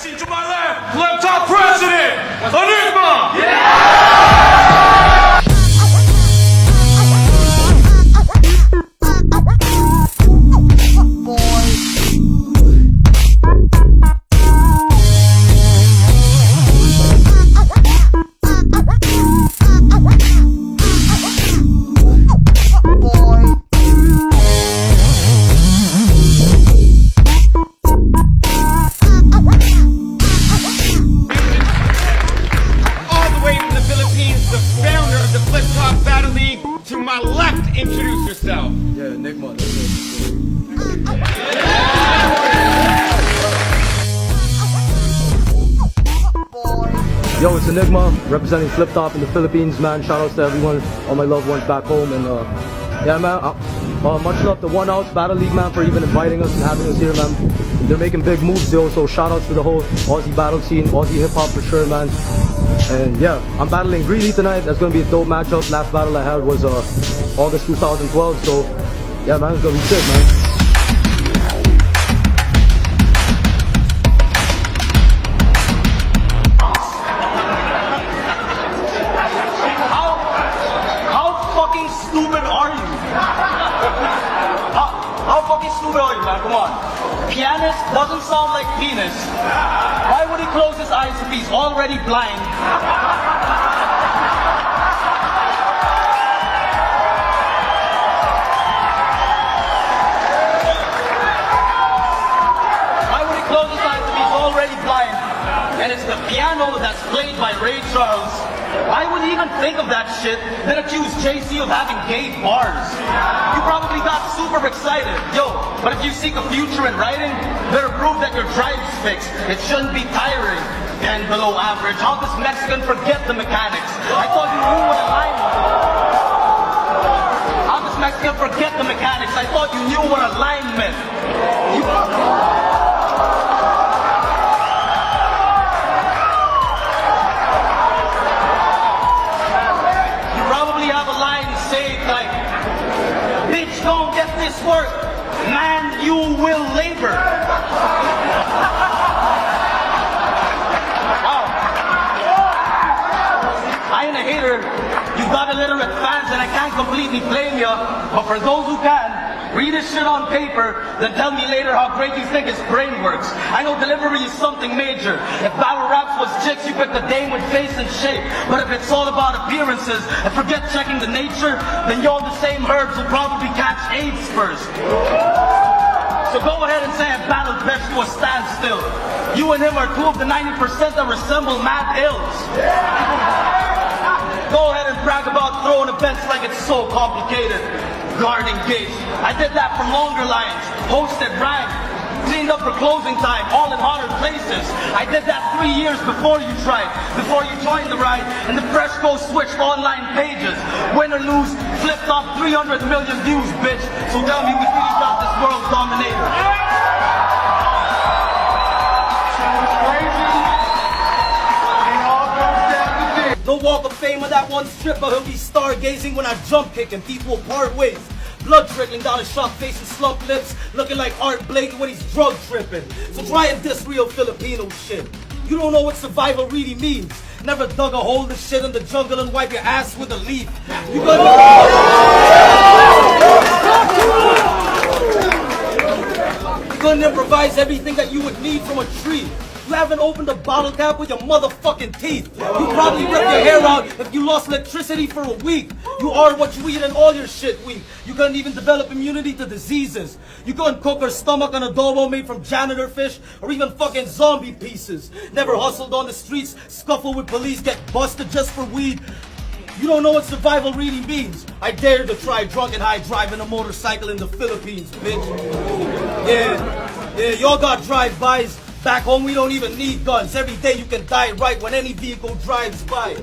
Seat to my left, top president, Anygma! To my left, introduce yourself. Yeah, Anygma. Yo, it's Anygma, representing Flip Top in the Philippines, man. Shout outs to everyone, all my loved ones back home, and yeah, man. Much love to 1 Ounce Battle League, man, for even inviting us and having us here, man. They're making big moves, yo. So shout outs to the whole Aussie battle scene, Aussie hip hop for sure, man. And yeah, I'm battling Greedy tonight. That's gonna be a dope matchup. Last battle I had was August 2012. So yeah, man, it's gonna be sick, man. How fucking stupid are you? How fucking stupid are you, man? Come on. Pianist doesn't sound like penis. Why would he close his eyes if he's already blind? Why would he close his eyes if he's already blind? And it's the piano that's played by Ray Charles. Why would he even think of that shit, then accuse JC of having gay bars? You probably got super excited. Yo, but if you seek a future in writing, better prove that your drive's fixed. It shouldn't be tiring and below average. How does Mexican forget the mechanics? I thought you knew what a line was. How does Mexican forget the mechanics? I thought you knew what a line meant. Bitch, don't get this work. Man, you will labor. Wow. I ain't a hater. You got illiterate fans and I can't completely blame you. But for those who can, read this shit on paper, then tell me later how great you think his brain works. I know delivery is something major. If battle raps was chicks, you pick the dame with face and shape. But if it's all about appearances and forget checking the nature, then y'all the same herbs will probably catch AIDS first. So go ahead and say I battled Besh to a standstill. You and him are two of the 90% that resemble mad ills. Go ahead and brag about throwing events like it's so complicated. Guarding gates. I did that for longer lines. Hosted rhyme. Cleaned up for closing time, all in honored places. I did that 3 years before you tried, before you joined the ride, and the fresh go switched online pages. Win or lose, flipped off 300 million views, bitch. So tell me we really got this world dominated. The walk of fame of that one stripper, he'll be stargazing when I jump kick and people part ways. Blood trickling down his shocked face and slumped lips, looking like Art Blakey when he's drug tripping. So try and diss real Filipino shit. You don't know what survival really means. Never dug a hole in shit in the jungle and wipe your ass with a leaf. You couldn't improvise everything that you would need from a tree. You haven't opened a bottle cap with your motherfucking teeth. You probably rip your hair out if you lost electricity for a week. You are what you eat and all your shit weak. You couldn't even develop immunity to diseases. You couldn't cook her stomach on adobo made from janitor fish or even fucking zombie pieces. Never hustled on the streets, scuffle with police, get busted just for weed. You don't know what survival really means. I dare to try drunk and high driving a motorcycle in the Philippines, bitch. Yeah, y'all got drive-bys. Back home, we don't even need guns. Every day you can die right when any vehicle drives by. So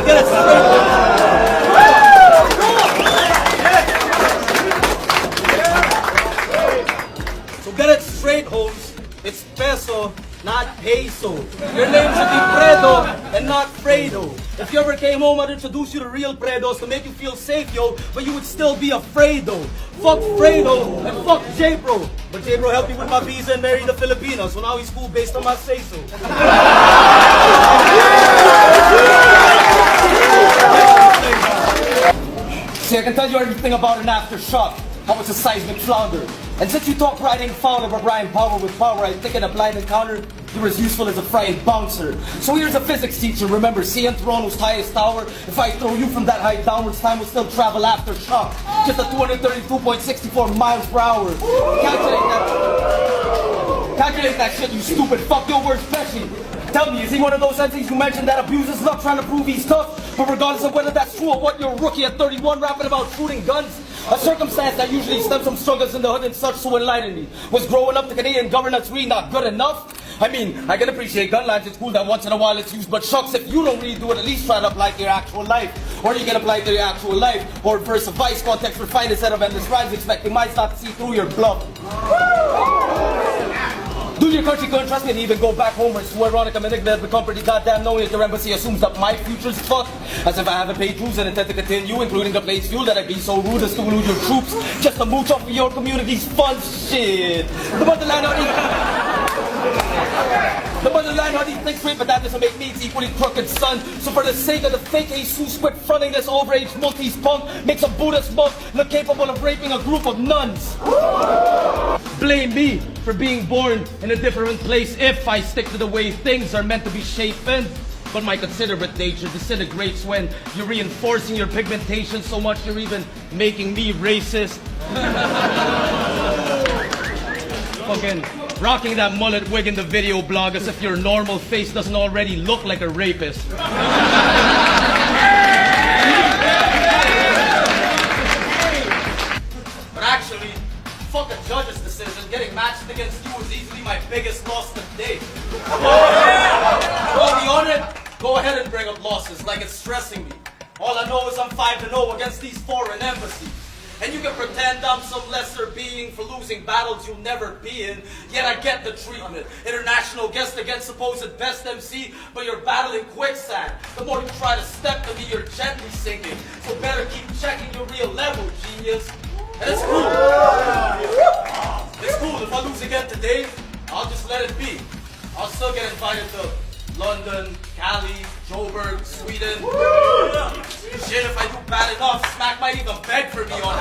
get it straight. So get it straight, Holmes. It's peso, not peso. Your name should be Fredo and not Fredo. If you ever came home, I'd introduce you to real Fredos to make you feel safe, yo, but you would still be afraid, though. Fuck Fredo and fuck J-Bro. But J-Bro helped me with my visa and married a Filipino, so now he's cool based on my say-so. See, I can tell you everything about an aftershock. How it's a seismic flounder. And since you talk riding foul over Brian Power with power, I think in a blind encounter, you're as useful as a frying bouncer. So here's a physics teacher. Remember, seeing Toronto's highest tower? If I throw you from that height downwards, time will still travel after shock. Just at 232.64 miles per hour. Calculate that shit, you stupid. Fuck your words, Pesci. Tell me, is he one of those entities you mentioned that abuses luck trying to prove he's tough? But regardless of whether that's true or what, you're a rookie at 31 rapping about shooting guns. A circumstance that usually stems from struggles in the hood and such, so enlighten me. Was growing up the Canadian governance really not good enough? I mean, I can appreciate gun lines, it's cool that once in a while it's used, but shucks, if you don't really do it, at least try to apply it to your actual life. Or you can apply it to your actual life. Or verse of vice, context refined instead of endless rhymes, expecting minds not to see through your bluff. Do your country couldn't trust me and even go back home and swear on it. I'm an enigma has become pretty goddamn knowing that your embassy assumes that my future's fucked. As if I haven't paid dues and intend to continue, including the place fuel, that I'd be so rude as to elude your troops just to mooch off of your community's fun shit. The motherland already thinks straight, but that doesn't make me its equally crooked son. So for the sake of the fake Jesus quit fronting this overage multi's punk, makes a Buddhist monk look capable of raping a group of nuns. Blame me for being born in a different place if I stick to the way things are meant to be shapen. But my considerate nature disintegrates when you're reinforcing your pigmentation so much you're even making me racist. Fucking rocking that mullet wig in the video blog as if your normal face doesn't already look like a rapist. But actually, fuck a judge's decision. Getting matched against you is easily my biggest loss to date. Well, be on it. Go ahead and bring up losses like it's stressing me. All I know is I'm 5-0 against these foreign embassies. And you can pretend I'm some lesser being for losing battles you'll never be in, yet I get the treatment. International guest against supposed best MC, but you're battling quicksand. The more you try to step to me, you're gently sinking. So better keep checking your real level, genius. And it's cool. It's cool. If I lose again today, I'll just let it be. I'll still get invited to London, Cali, Joburg, Sweden. Shit, if I do bad enough, Smack might even beg for me on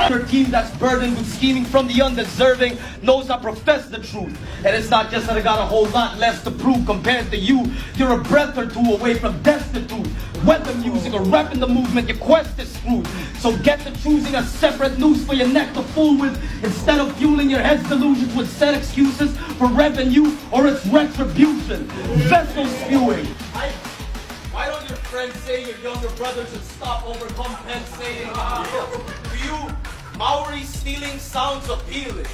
Your team that's burdened with scheming from the undeserving knows I profess the truth. And it's not just that I got a whole lot less to prove compared to you. You're a breath or two away from destitute. Wet the music or rep in the movement, your quest is screwed. So get to choosing a separate noose for your neck to fool with, instead of fueling your head's delusions with set excuses for revenue or its retribution. Vessel spewing. Why don't your friends say your younger brothers should stop overcompensating? To you, Maori stealing sounds appealing.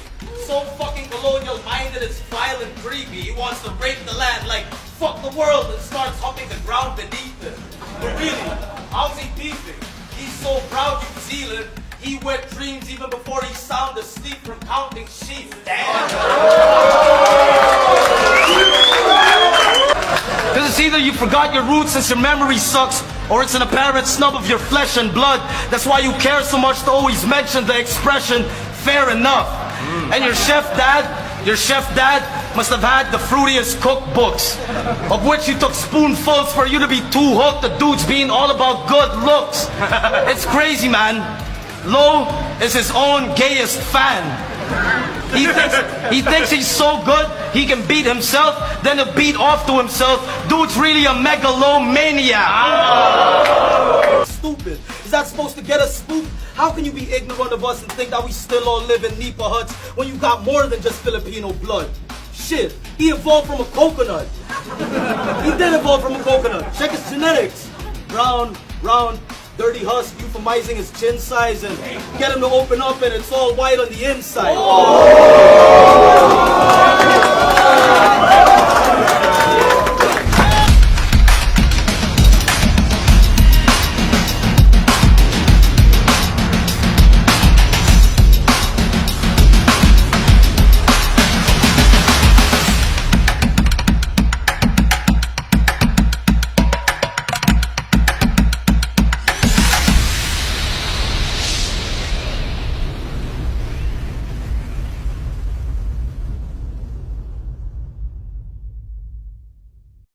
So fucking colonial minded, it's vile and creepy. He wants to rape the land like fuck the world and starts humping the ground beneath it. But really, how's he beefing? He's so proud New Zealand, he wet dreams even before he's sound asleep from counting sheep. Damn. Because it's either you forgot your roots since your memory sucks, or it's an apparent snub of your flesh and blood. That's why you care so much to always mention the expression, fair enough. And your chef dad must have had the fruitiest cookbooks, of which you took spoonfuls for you to be too hooked to dudes being all about good looks. It's crazy, man. Lo is his own gayest fan. He thinks he's so good he can beat himself, then he'll beat off to himself. Dude's really a megalomaniac. Stupid. Is that supposed to get us spooked? How can you be ignorant of us and think that we still all live in Nipa huts when you got more than just Filipino blood? Shit, he evolved from a coconut. He did evolve from a coconut. Check his genetics. Brown, round, dirty husk, euphemizing his chin size, and get him to open up and it's all white on the inside. Oh!